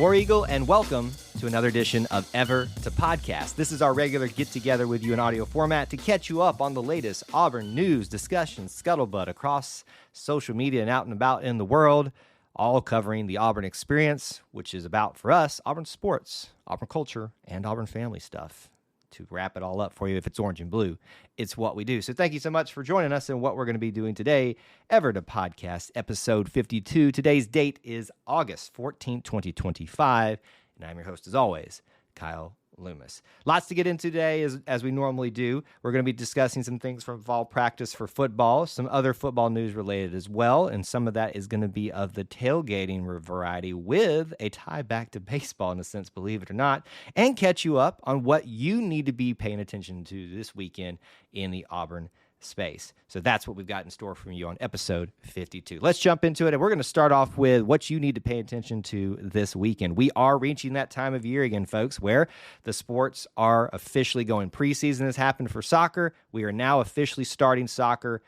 War Eagle, and welcome to another edition of Ever to Podcast. This is our regular get-together with you in audio format to catch you up on the latest Auburn news, discussions, scuttlebutt across social media and out and about in the world, all covering the Auburn experience, which is about, for us, Auburn sports, Auburn culture, and Auburn family stuff. To wrap it all up for you, if it's orange and blue, it's what we do. So thank you so much for joining us in what we're going to be doing today, Ever to Podcast, episode 52. Today's date is August 14th, 2025, and I'm your host, as always, Kyle Loomis. Lots to get into today, as we normally do. We're going to be discussing some things from fall practice for football, some other football news related as well, and some of that is going to be of the tailgating variety with a tie back to baseball in a sense, believe it or not, and catch you up on what you need to be paying attention to this weekend in the Auburn space. So that's what we've got in store for you on episode 52. Let's jump into it, and we're going to start off with what you need to pay attention to this weekend. We are reaching that time of year again, folks, where the sports are officially going. Preseason has happened for soccer. We are now officially starting soccer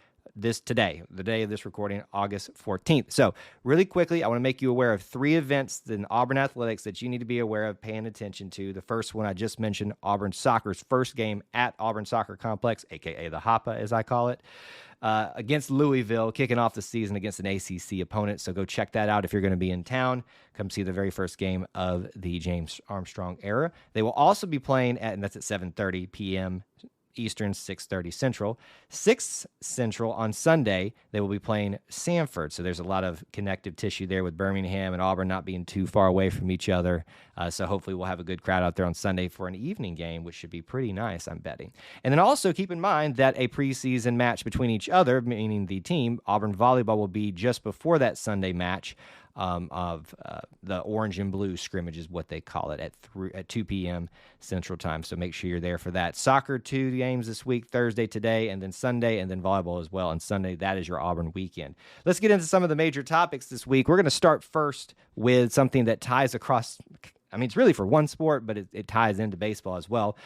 today, the day of this recording, August 14th. So really quickly, I want to make you aware of 3 events in Auburn athletics that you need to be aware of, paying attention to. The first one I just mentioned, Auburn soccer's first game at Auburn Soccer Complex, aka the Hoppa, as I call it, against Louisville, kicking off the season against an ACC opponent. So go check that out if you're going to be in town. Come see the very first game of the James Armstrong era. They will also be playing and that's at 7:30 p.m. Eastern, 6:30 Central. 6 Central on Sunday, they will be playing Samford. So there's a lot of connective tissue there with Birmingham and Auburn not being too far away from each other. So hopefully we'll have a good crowd out there on Sunday for an evening game, which should be pretty nice, I'm betting. And then also keep in mind that a preseason match between each other, meaning the team, Auburn Volleyball, will be just before that Sunday match of the orange and blue scrimmage is what they call it at 2 p.m. Central Time. So make sure you're there for that. Soccer, 2 games this week, Thursday today, and then Sunday, and then volleyball as well on Sunday. That is your Auburn weekend. Let's get into some of the major topics this week. We're going to start first with something that ties across. I mean, it's really for one sport, but it ties into baseball as well.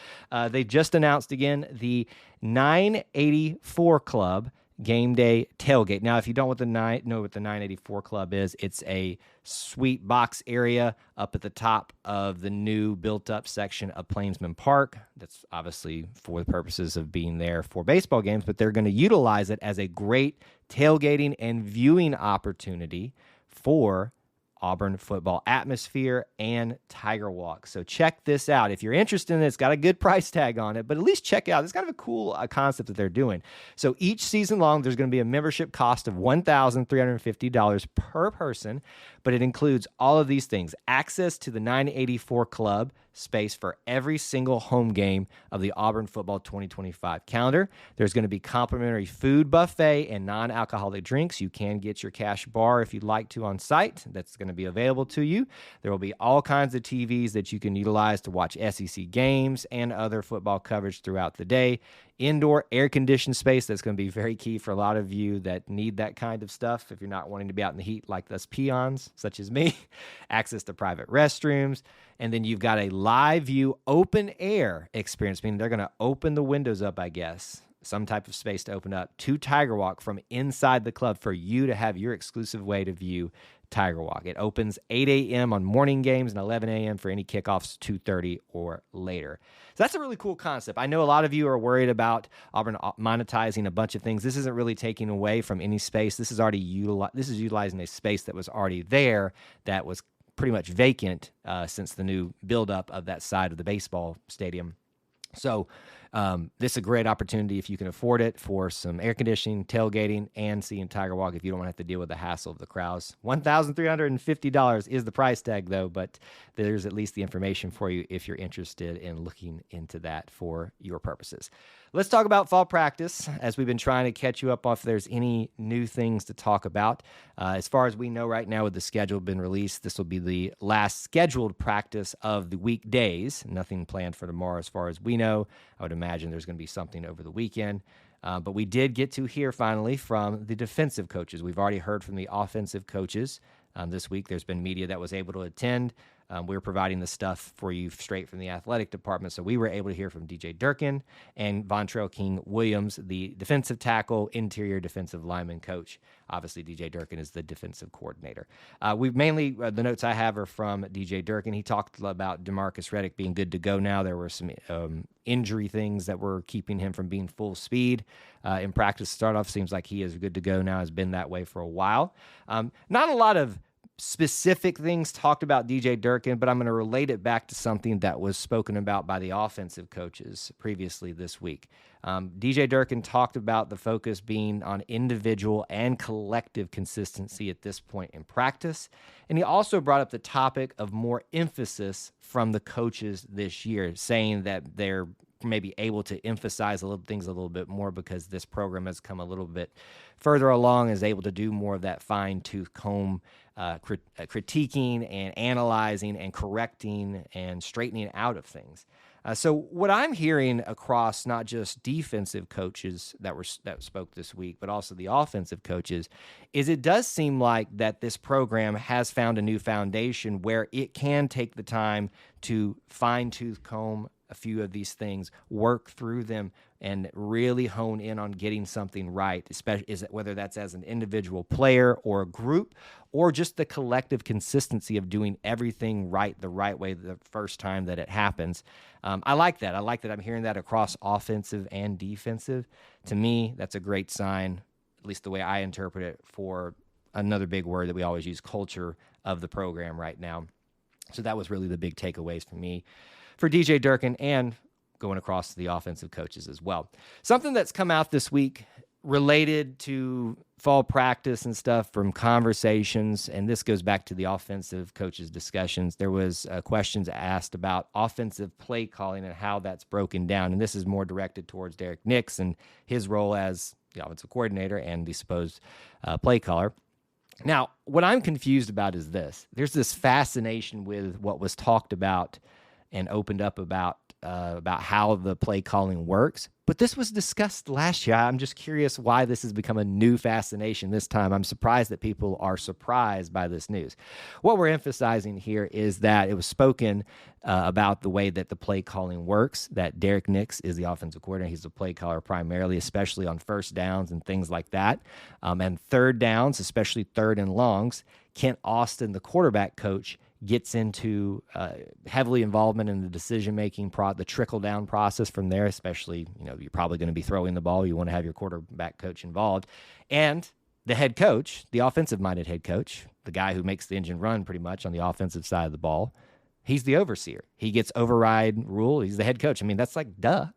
They just announced again the 984 Club Game Day Tailgate. Now, if you don't know what the 984 Club is, it's a sweet box area up at the top of the new built-up section of Plainsman Park. That's obviously for the purposes of being there for baseball games, but they're going to utilize it as a great tailgating and viewing opportunity for Auburn football atmosphere and Tiger Walk. So check this out. If you're interested in it, it's got a good price tag on it, but at least check it out. It's kind of a cool concept that they're doing. So each season long, there's going to be a membership cost of $1,350 per person, but it includes all of these things: access to the 984 Club space for every single home game of the Auburn football 2025 calendar. There's going to be complimentary food buffet and non-alcoholic drinks. You can get your cash bar if you'd like to on site. That's going to be available to you. There will be all kinds of TVs that you can utilize to watch SEC games and other football coverage throughout the day. Indoor air-conditioned space, that's going to be very key for a lot of you that need that kind of stuff if you're not wanting to be out in the heat like us peons, such as me. Access to private restrooms. And then you've got a live view open air experience, meaning they're going to open the windows up, I guess, some type of space to open up to Tiger Walk from inside the club for you to have your exclusive way to view Tiger Walk. It opens 8 a.m. on morning games and 11 a.m. for any kickoffs 2:30 or later. So that's a really cool concept. I know a lot of you are worried about Auburn monetizing a bunch of things. This isn't really taking away from any space. This is utilizing a space that was already there that was pretty much vacant since the new buildup of that side of the baseball stadium. So this is a great opportunity if you can afford it for some air conditioning, tailgating, and seeing Tiger Walk if you don't want to have to deal with the hassle of the crowds. $1,350 is the price tag, though, but there's at least the information for you if you're interested in looking into that for your purposes. Let's talk about fall practice, as we've been trying to catch you up on if there's any new things to talk about. As far as we know right now with the schedule been released, this will be the last scheduled practice of the weekdays. Nothing planned for tomorrow as far as we know. I would imagine there's going to be something over the weekend. But we did get to hear finally from the defensive coaches. We've already heard from the offensive coaches this week. There's been media that was able to attend We're providing the stuff for you straight from the athletic department. So we were able to hear from DJ Durkin and Vontrell King Williams, the defensive tackle, interior defensive lineman coach. Obviously, DJ Durkin is the defensive coordinator. We've mainly, the notes I have are from DJ Durkin. He talked about DeMarcus Reddick being good to go now. There were some injury things that were keeping him from being full speed in practice. Start off seems like he is good to go now, has been that way for a while. Not a lot of specific things talked about DJ Durkin, but I'm going to relate it back to something that was spoken about by the offensive coaches previously this week. DJ Durkin talked about the focus being on individual and collective consistency at this point in practice. And he also brought up the topic of more emphasis from the coaches this year, saying that they're maybe able to emphasize things a little bit more because this program has come a little bit further along, is able to do more of that fine-tooth comb critiquing and analyzing and correcting and straightening out of things. So what I'm hearing across not just defensive coaches that spoke this week, but also the offensive coaches, is it does seem like that this program has found a new foundation where it can take the time to fine-tooth comb a few of these things, work through them, and really hone in on getting something right, especially whether that's as an individual player or a group, or just the collective consistency of doing everything right the right way the first time that it happens. I like that. I like that I'm hearing that across offensive and defensive. To me, that's a great sign, at least the way I interpret it, for another big word that we always use, culture of the program right now. So that was really the big takeaways for me, for DJ Durkin, and going across to the offensive coaches as well. Something that's come out this week related to fall practice and stuff from conversations, and this goes back to the offensive coaches' discussions. There was questions asked about offensive play calling and how that's broken down, and this is more directed towards Derek Nix and his role as the offensive coordinator and the supposed play caller. Now, what I'm confused about is this. There's this fascination with what was talked about and opened up about how the play calling works. But this was discussed last year. I'm just curious why this has become a new fascination this time. I'm surprised that people are surprised by this news. What we're emphasizing here is that it was spoken about the way that the play calling works, that Derek Nix is the offensive coordinator. He's the play caller primarily, especially on first downs and things like that. And third downs, especially third and longs, Kent Austin, the quarterback coach, gets into heavily involvement in the decision-making, the trickle-down process from there, especially, you're probably going to be throwing the ball. You want to have your quarterback coach involved. And the head coach, the offensive-minded head coach, the guy who makes the engine run pretty much on the offensive side of the ball, he's the overseer. He gets override rule. He's the head coach. I mean, that's like, duh.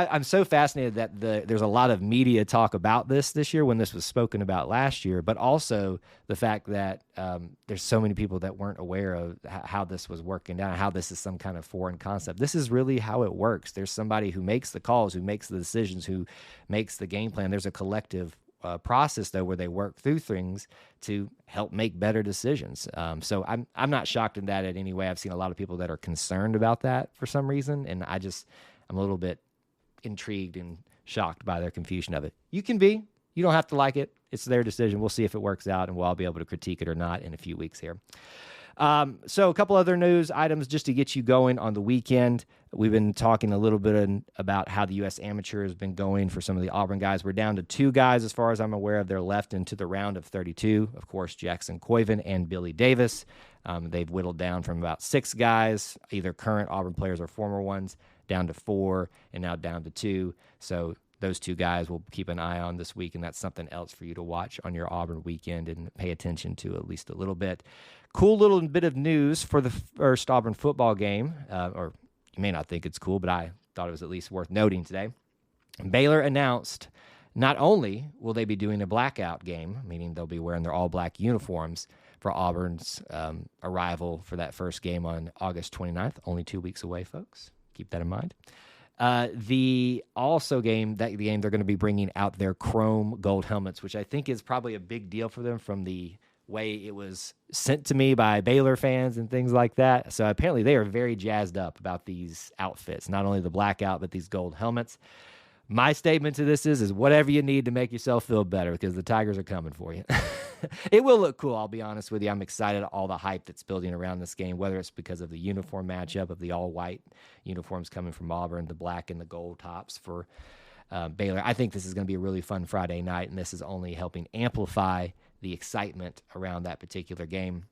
I'm so fascinated that there's a lot of media talk about this year when this was spoken about last year, but also the fact that there's so many people that weren't aware of how this was working down, how this is some kind of foreign concept. This is really how it works. There's somebody who makes the calls, who makes the decisions, who makes the game plan. There's a collective process, though, where they work through things to help make better decisions. So I'm not shocked in that in any way. I've seen a lot of people that are concerned about that for some reason, and I'm a little bit intrigued and shocked by their confusion of it. You can be. You don't have to like it. It's their decision. We'll see if it works out, and we'll all be able to critique it or not in a few weeks here. So a couple other news items just to get you going on the weekend. We've been talking a little bit about how the U.S. Amateur has been going for some of the Auburn guys. We're down to 2 guys, as far as I'm aware of. They're left into the round of 32. Of course, Jackson Coyven and Billy Davis. They've whittled down from about 6 guys, either current Auburn players or former ones, down to 4, and now down to 2. So those 2 guys we'll keep an eye on this week, and that's something else for you to watch on your Auburn weekend and pay attention to at least a little bit. Cool little bit of news for the first Auburn football game, or you may not think it's cool, but I thought it was at least worth noting today. Baylor announced not only will they be doing a blackout game, meaning they'll be wearing their all-black uniforms for Auburn's arrival for that first game on August 29th, only 2 weeks away, folks. Keep that in mind. The game they're going to be bringing out their chrome gold helmets, which I think is probably a big deal for them from the way it was sent to me by Baylor fans and things like that. So apparently they are very jazzed up about these outfits, not only the blackout, but these gold helmets. My statement to this is whatever you need to make yourself feel better, because the Tigers are coming for you. It will look cool, I'll be honest with you. I'm excited at all the hype that's building around this game, whether it's because of the uniform matchup of the all-white uniforms coming from Auburn, the black and the gold tops for Baylor. I think this is going to be a really fun Friday night, and this is only helping amplify the excitement around that particular game.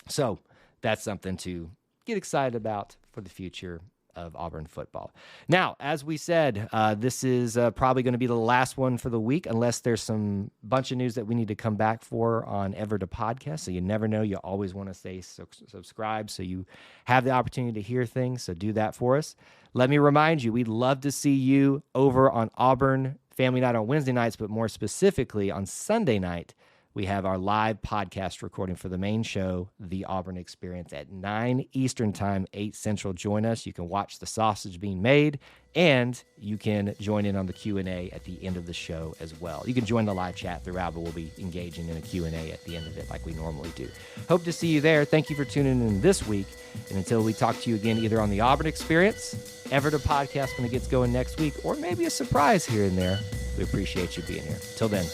So that's something to get excited about for the future of Auburn football. Now, as we said, this is probably going to be the last one for the week, unless there's some bunch of news that we need to come back for on Ever to Podcast. So you never know. You always want to stay subscribed so you have the opportunity to hear things. So do that for us. Let me remind you, we'd love to see you over on Auburn Family Night on Wednesday nights, but more specifically on Sunday night, we have our live podcast recording for the main show, The Auburn Experience, at 9 Eastern Time, 8 Central. Join us. You can watch the sausage being made, and you can join in on the Q&A at the end of the show as well. You can join the live chat throughout, but we'll be engaging in a Q&A at the end of it like we normally do. Hope to see you there. Thank you for tuning in this week. And until we talk to you again, either on The Auburn Experience, Ever to Podcast when it gets going next week, or maybe a surprise here and there, we appreciate you being here. Till then,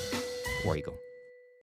War Eagle.